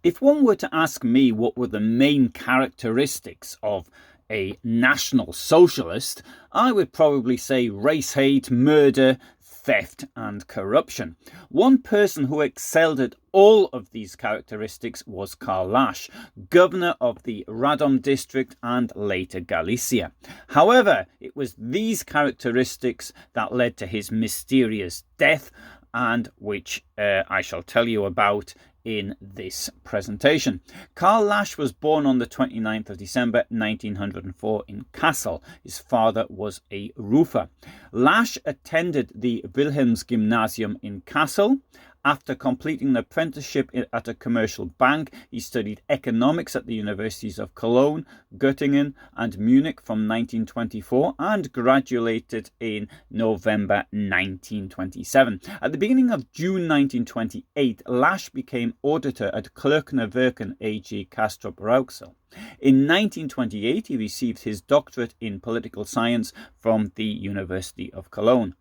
If one were to ask me what were the main characteristics of a National Socialist, I would probably say race hate, murder, theft and corruption. One person who excelled at all of these characteristics was Karl Lasch, governor of the Radom District and later Galicia. However, it was these characteristics that led to his mysterious death, and which I shall tell you about in this presentation. Karl Lasch was born on the 29th of December 1904 in Kassel. His father was a roofer. Lasch attended the Wilhelmsgymnasium in Kassel. After completing an apprenticeship at a commercial bank, he studied economics at the Universities of Cologne, Göttingen and Munich from 1924 and graduated in November 1927. At the beginning of June 1928, Lasch became auditor at Klöckner-Werken AG Castrop-Rauxel. In 1928, he received his doctorate in political science from the University of Cologne.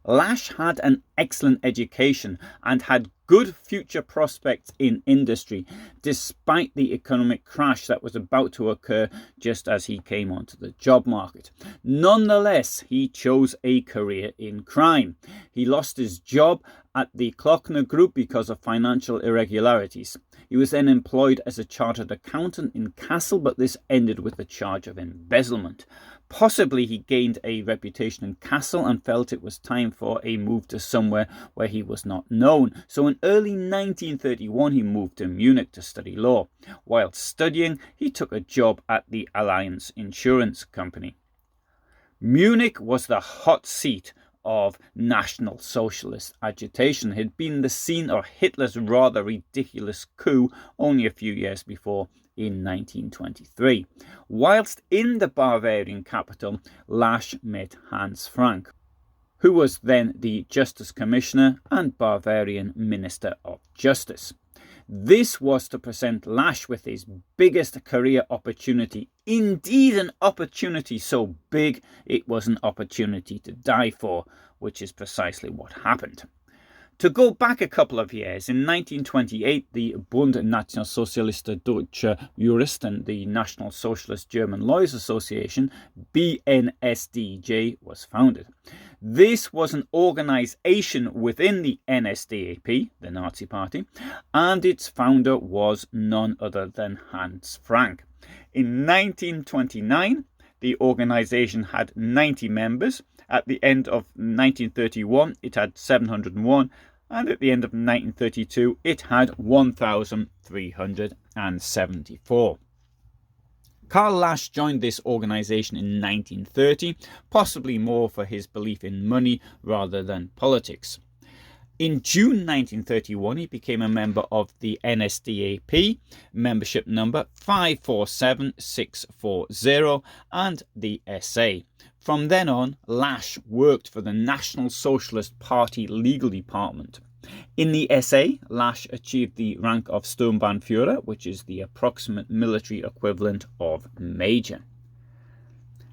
Lasch had an excellent education and had good future prospects in industry, despite the economic crash that was about to occur just as he came onto the job market. Nonetheless, he chose a career in crime. He lost his job at the Klöckner Group because of financial irregularities. He was then employed as a chartered accountant in Kassel, but this ended with a charge of embezzlement. Possibly he gained a reputation in Kassel and felt it was time for a move to somewhere where he was not known. So in early 1931 he moved to Munich to study law. While studying, he took a job at the Allianz Insurance Company. Munich was the hot seat of National Socialist agitation. It had been the scene of Hitler's rather ridiculous coup only a few years before in 1923. Whilst in the Bavarian capital, Lasch met Hans Frank, who was then the Justice Commissioner and Bavarian Minister of Justice. This was to present Lasch with his biggest career opportunity. Indeed, an opportunity so big it was an opportunity to die for, which is precisely what happened. To go back a couple of years, in 1928, the Bund National Socialist Deutsche Juristen, the National Socialist German Lawyers Association, BNSDJ, was founded. This was an organization within the NSDAP, the Nazi Party, and its founder was none other than Hans Frank. In 1929, the organization had 90 members. At the end of 1931, it had 701, and at the end of 1932, it had 1,374. Karl Lasch joined this organization in 1930, possibly more for his belief in money rather than politics. In June 1931, he became a member of the NSDAP, membership number 547640, and the SA. From then on, Lasch worked for the National Socialist Party legal department. In the SA, Lasch achieved the rank of Sturmbannführer, which is the approximate military equivalent of major.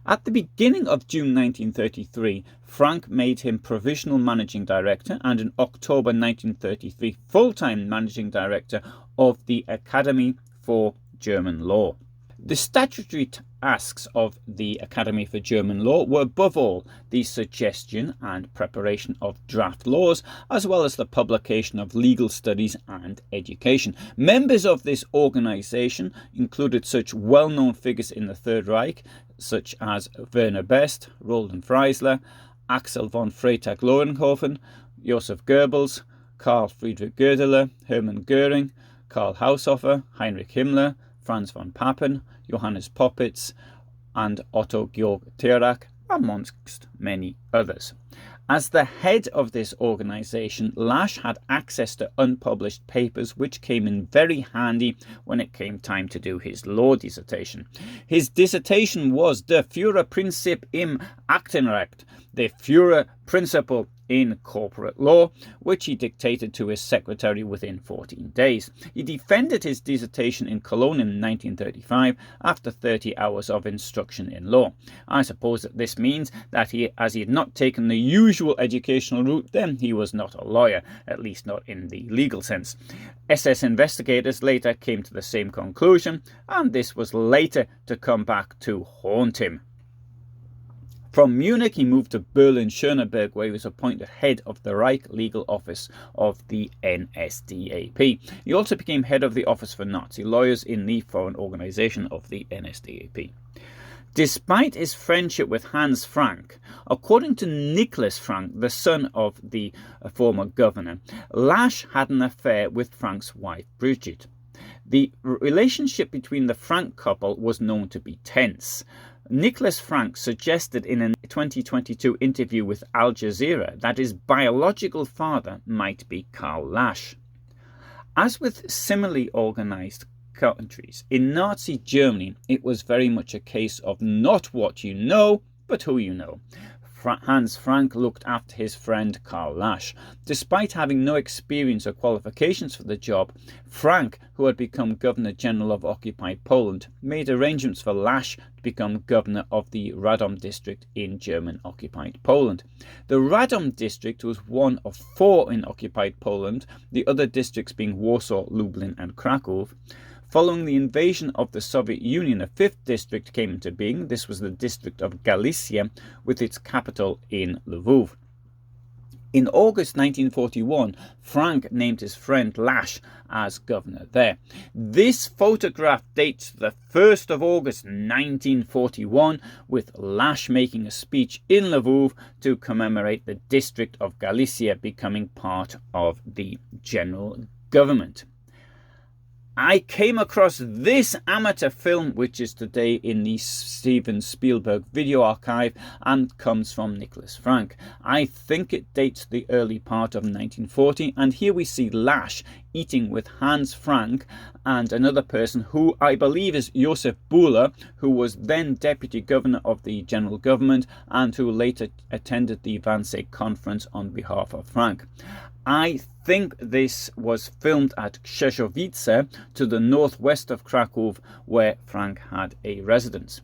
At the beginning of June 1933, Frank made him provisional managing director and in October 1933 full-time managing director of the Academy for German Law. The statutory tasks of the Academy for German Law were above all the suggestion and preparation of draft laws, as well as the publication of legal studies and education. Members of this organisation included such well-known figures in the Third Reich, such as Werner Best, Roland Freisler, Axel von Freytag-Lohenhofen, Joseph Goebbels, Karl Friedrich Goerdeler, Hermann Göring, Karl Haushofer, Heinrich Himmler, Franz von Papen, Johannes Popitz, and Otto Georg Thierack, amongst many others. As the head of this organisation, Lasch had access to unpublished papers which came in very handy when it came time to do his law dissertation. His dissertation was Der Führerprinzip im Aktenrecht, the Führer principle in corporate law, which he dictated to his secretary within 14 days. He defended his dissertation in Cologne in 1935 after 30 hours of instruction in law. I suppose that this means that as he had not taken the usual educational route, then he was not a lawyer, at least not in the legal sense. SS investigators later came to the same conclusion, and this was later to come back to haunt him. From Munich, he moved to Berlin-Schöneberg, where he was appointed head of the Reich Legal Office of the NSDAP. He also became head of the Office for Nazi Lawyers in the foreign organization of the NSDAP. Despite his friendship with Hans Frank, according to Nicholas Frank, the son of the former governor, Lasch had an affair with Frank's wife, Brigitte. The relationship between the Frank couple was known to be tense. Nicholas Frank suggested in a 2022 interview with Al Jazeera that his biological father might be Karl Lasch. As with similarly organized countries, in Nazi Germany it was very much a case of not what you know, but who you know. Hans Frank looked after his friend Karl Lasch. Despite having no experience or qualifications for the job, Frank, who had become Governor General of occupied Poland, made arrangements for Lasch to become Governor of the Radom District in German-occupied Poland. The Radom District was one of 4 in occupied Poland, the other districts being Warsaw, Lublin and Krakow. Following the invasion of the Soviet Union, a 5th district came into being. This was the district of Galicia, with its capital in Lvov. In August 1941, Frank named his friend Lasch as governor there. This photograph dates the 1st of August 1941, with Lasch making a speech in Lvov to commemorate the district of Galicia becoming part of the general government. I came across this amateur film, which is today in the Steven Spielberg video archive and comes from Nicholas Frank. I think it dates the early part of 1940, and here we see Lasch eating with Hans Frank and another person who I believe is Josef Buhler, who was then deputy governor of the general government and who later attended the Wannsee conference on behalf of Frank. I think this was filmed at Krzeszowice, to the northwest of Krakow, where Frank had a residence.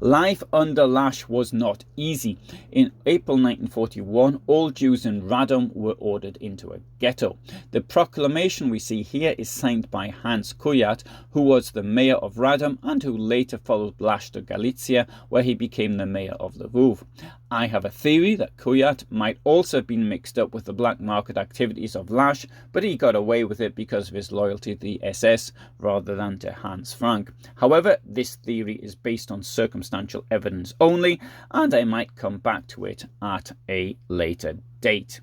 Life under Lasch was not easy. In April 1941, all Jews in Radom were ordered into a ghetto. The proclamation we see here is signed by Hans Kujat, who was the mayor of Radom and who later followed Lasch to Galicia, where he became the mayor of Lvov. I have a theory that Kujat might also have been mixed up with the black market activities of Lasch, but he got away with it because of his loyalty to the SS rather than to Hans Frank. However, this theory is based on circumstantial evidence only, and I might come back to it at a later date.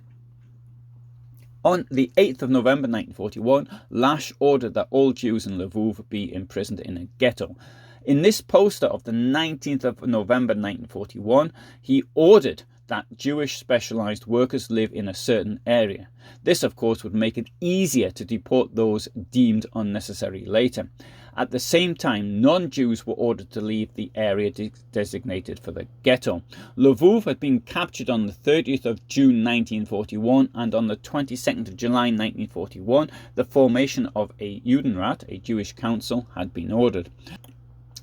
On the 8th of November 1941, Lasch ordered that all Jews in Lvov be imprisoned in a ghetto. In this poster of the 19th of November 1941, he ordered that Jewish specialized workers live in a certain area. This, of course, would make it easier to deport those deemed unnecessary later. At the same time, non-Jews were ordered to leave the area designated for the ghetto. Lvov had been captured on the 30th of June 1941, and on the 22nd of July 1941, the formation of a Judenrat, a Jewish council, had been ordered.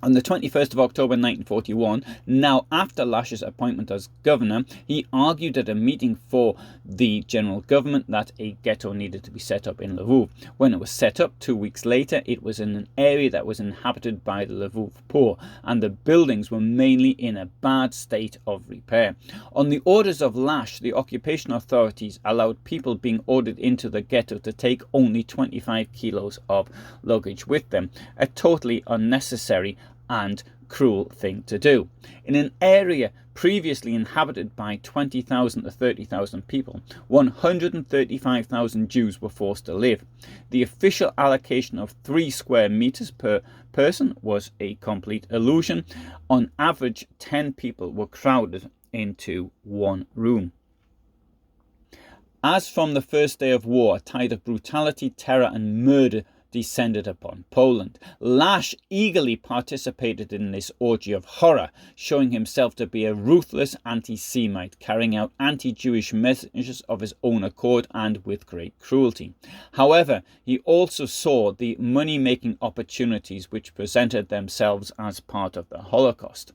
On the 21st of October 1941, now after Lasch's appointment as governor, he argued at a meeting for the general government that a ghetto needed to be set up in Lvov. When it was set up 2 weeks later, it was in an area that was inhabited by the Lvov poor, and the buildings were mainly in a bad state of repair. On the orders of Lasch, the occupation authorities allowed people being ordered into the ghetto to take only 25 kilos of luggage with them, a totally unnecessary and cruel thing to do. In an area previously inhabited by 20,000 to 30,000 people, 135,000 Jews were forced to live. The official allocation of 3 square meters per person was a complete illusion. On average, 10 people were crowded into one room. As from the first day of war, a tide of brutality, terror and murder descended upon Poland. Lasch eagerly participated in this orgy of horror, showing himself to be a ruthless anti-Semite, carrying out anti-Jewish measures of his own accord and with great cruelty. However, he also saw the money-making opportunities which presented themselves as part of the Holocaust.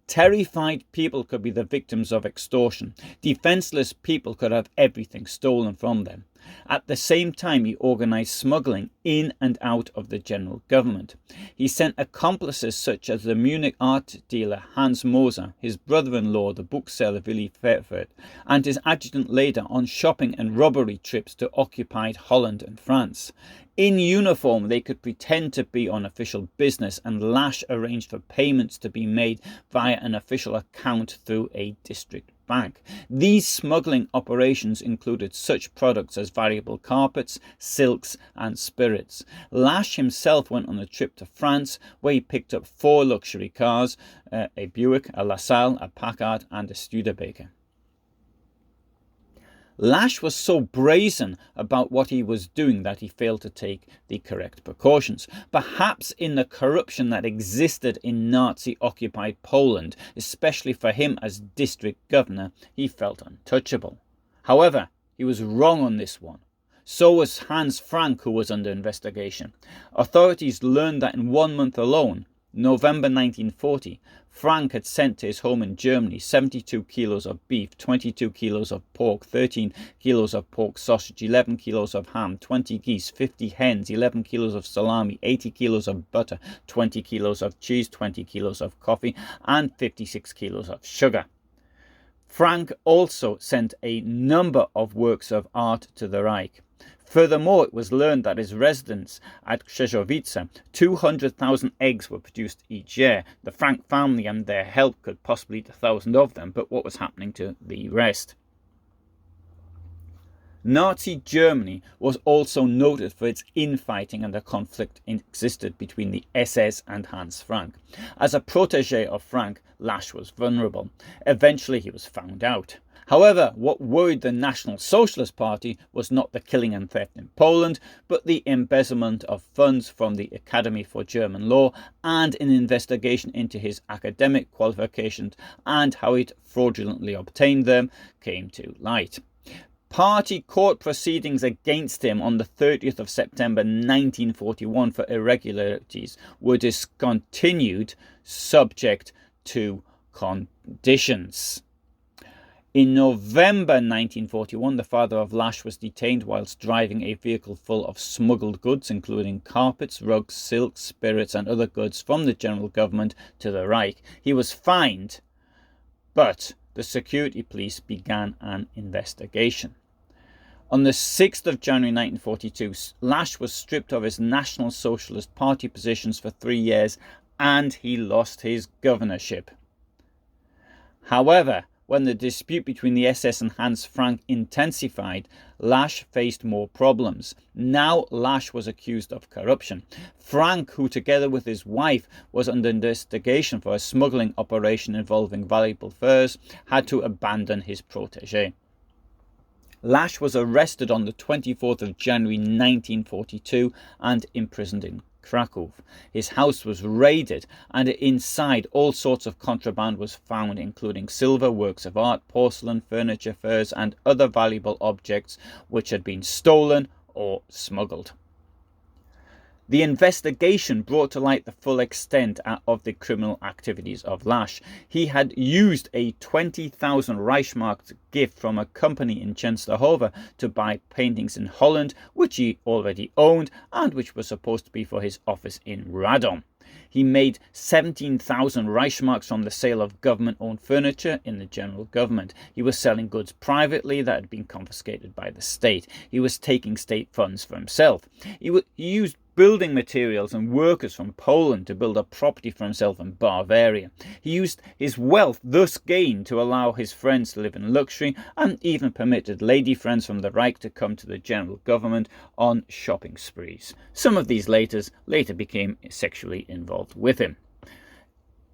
Terrified people could be the victims of extortion. Defenseless people could have everything stolen from them. At the same time, he organized smuggling in and out of the general government. He sent accomplices such as the Munich art dealer Hans Moser, his brother-in-law, the bookseller Willy Verfert, and his adjutant later on shopping and robbery trips to occupied Holland and France. In uniform, they could pretend to be on official business, and Lasch arranged for payments to be made via an official account through a district bank. These smuggling operations included such products as valuable carpets, silks, and spirits. Lasch himself went on a trip to France, where he picked up 4 luxury cars, a Buick, a LaSalle, a Packard, and a Studebaker. Lasch was so brazen about what he was doing that he failed to take the correct precautions. Perhaps in the corruption that existed in Nazi-occupied Poland, especially for him as district governor, he felt untouchable. However, he was wrong on this one. So was Hans Frank, who was under investigation. Authorities learned that in 1 month alone, November 1940, Frank had sent to his home in Germany 72 kilos of beef, 22 kilos of pork, 13 kilos of pork sausage, 11 kilos of ham, 20 geese, 50 hens, 11 kilos of salami, 80 kilos of butter, 20 kilos of cheese, 20 kilos of coffee, and 56 kilos of sugar. Frank also sent a number of works of art to the Reich. Furthermore, it was learned that his residence at Krzezowice, 200,000 eggs were produced each year. The Frank family and their help could possibly eat 1,000 of them, but what was happening to the rest? Nazi Germany was also noted for its infighting, and a conflict existed between the SS and Hans Frank. As a protege of Frank, Lasch was vulnerable. Eventually he was found out. However, what worried the National Socialist Party was not the killing and theft in Poland, but the embezzlement of funds from the Academy for German Law and an investigation into his academic qualifications and how it fraudulently obtained them came to light. Party court proceedings against him on the 30th of September 1941 for irregularities were discontinued, subject to conditions. In November 1941, the father of Lasch was detained whilst driving a vehicle full of smuggled goods, including carpets, rugs, silks, spirits, and other goods from the general government to the Reich. He was fined, but the security police began an investigation. On the 6th of January 1942, Lasch was stripped of his National Socialist Party positions for 3 years, and he lost his governorship. However, when the dispute between the SS and Hans Frank intensified, Lasch faced more problems. Now Lasch was accused of corruption. Frank, who together with his wife was under investigation for a smuggling operation involving valuable furs, had to abandon his protege. Lasch was arrested on the 24th of January 1942 and imprisoned in Krakow. His house was raided, and inside all sorts of contraband was found, including silver, works of art, porcelain, furniture, furs, and other valuable objects which had been stolen or smuggled. The investigation brought to light the full extent of the criminal activities of Lasch. He had used a 20,000 Reichsmark gift from a company in Częstochowa to buy paintings in Holland, which he already owned and which were supposed to be for his office in Radom. He made 17,000 Reichsmarks from the sale of government-owned furniture in the general government. He was selling goods privately that had been confiscated by the state. He was taking state funds for himself. He used building materials and workers from Poland to build up property for himself in Bavaria. He used his wealth thus gained to allow his friends to live in luxury, and even permitted lady friends from the Reich to come to the general government on shopping sprees. Some of these later became sexually involved with him.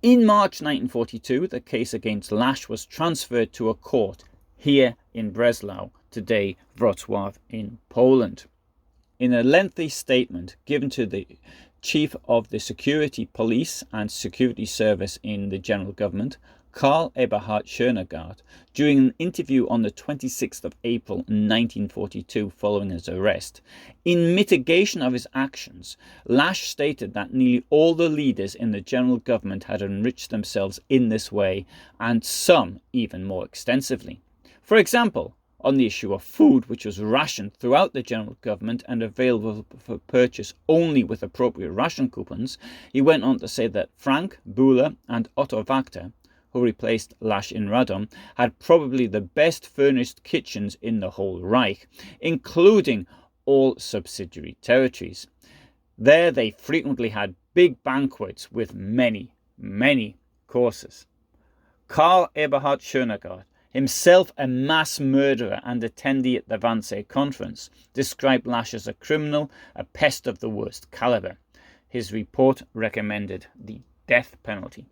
In March 1942, the case against Lasch was transferred to a court here in Breslau, today Wrocław in Poland. In a lengthy statement given to the Chief of the Security Police and Security Service in the General Government, Karl Eberhard Schönegaard, during an interview on the 26th of April 1942 following his arrest. In mitigation of his actions, Lasch stated that nearly all the leaders in the General Government had enriched themselves in this way, and some even more extensively. For example, on the issue of food, which was rationed throughout the General Government and available for purchase only with appropriate ration coupons, he went on to say that Frank, Bühler and Otto Wachter, who replaced Lasch in Radom, had probably the best furnished kitchens in the whole Reich, including all subsidiary territories. There they frequently had big banquets with many, many courses. Karl Eberhard Schönegaard, himself a mass murderer and attendee at the Wannsee Conference, described Lasch as a criminal, a pest of the worst caliber. His report recommended the death penalty.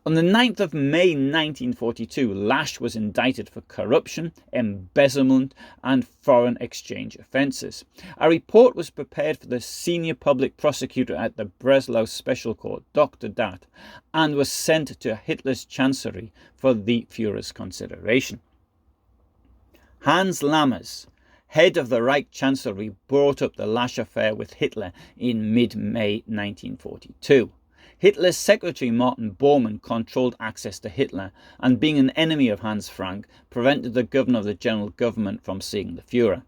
On the 9th of May 1942, Lasch was indicted for corruption, embezzlement and foreign exchange offences. A report was prepared for the senior public prosecutor at the Breslau Special Court, Dr. Dat, and was sent to Hitler's Chancery for the Führer's consideration. Hans Lammers, head of the Reich Chancellery, brought up the Lasch affair with Hitler in mid-May 1942. Hitler's secretary Martin Bormann controlled access to Hitler, and being an enemy of Hans Frank, prevented the governor of the General Government from seeing the Führer.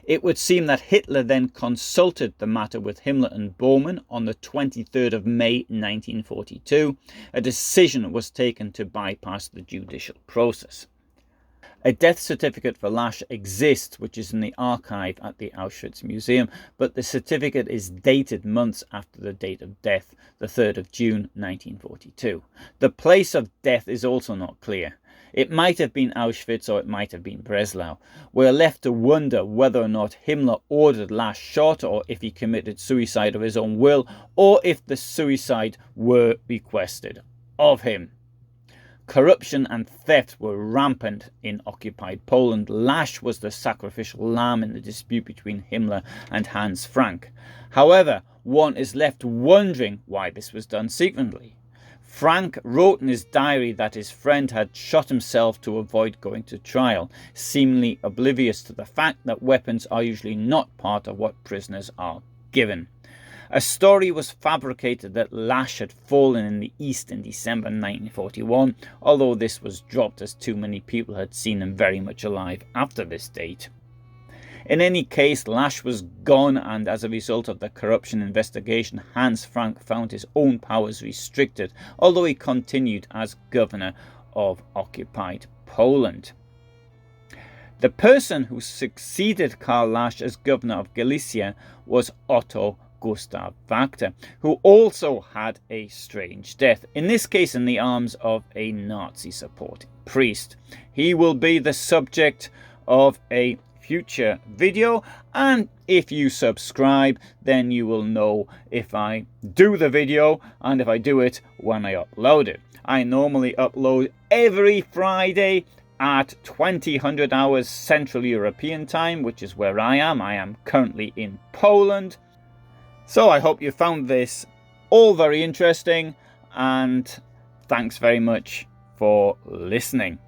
It would seem that Hitler then consulted the matter with Himmler and Bormann on the 23rd of May 1942. A decision was taken to bypass the judicial process. A death certificate for Lasch exists, which is in the archive at the Auschwitz Museum, but the certificate is dated months after the date of death, the 3rd of June 1942. The place of death is also not clear. It might have been Auschwitz or it might have been Breslau. We're left to wonder whether or not Himmler ordered Lasch shot, or if he committed suicide of his own will, or if the suicide were requested of him. Corruption and theft were rampant in occupied Poland. Lasch was the sacrificial lamb in the dispute between Himmler and Hans Frank. However, one is left wondering why this was done secretly. Frank wrote in his diary that his friend had shot himself to avoid going to trial, seemingly oblivious to the fact that weapons are usually not part of what prisoners are given. A story was fabricated that Lasch had fallen in the East in December 1941, although this was dropped as too many people had seen him very much alive after this date. In any case, Lasch was gone, and as a result of the corruption investigation, Hans Frank found his own powers restricted, although he continued as governor of occupied Poland. The person who succeeded Karl Lasch as governor of Galicia was Otto Gustav Wachter, who also had a strange death, in this case in the arms of a Nazi-supporting priest. He will be the subject of a future video, and if you subscribe, then you will know if I do the video and if I do it when I upload it. I normally upload every Friday at 2000 hours Central European time, which is where I am. I am currently in Poland. So I hope you found this all very interesting, and thanks very much for listening.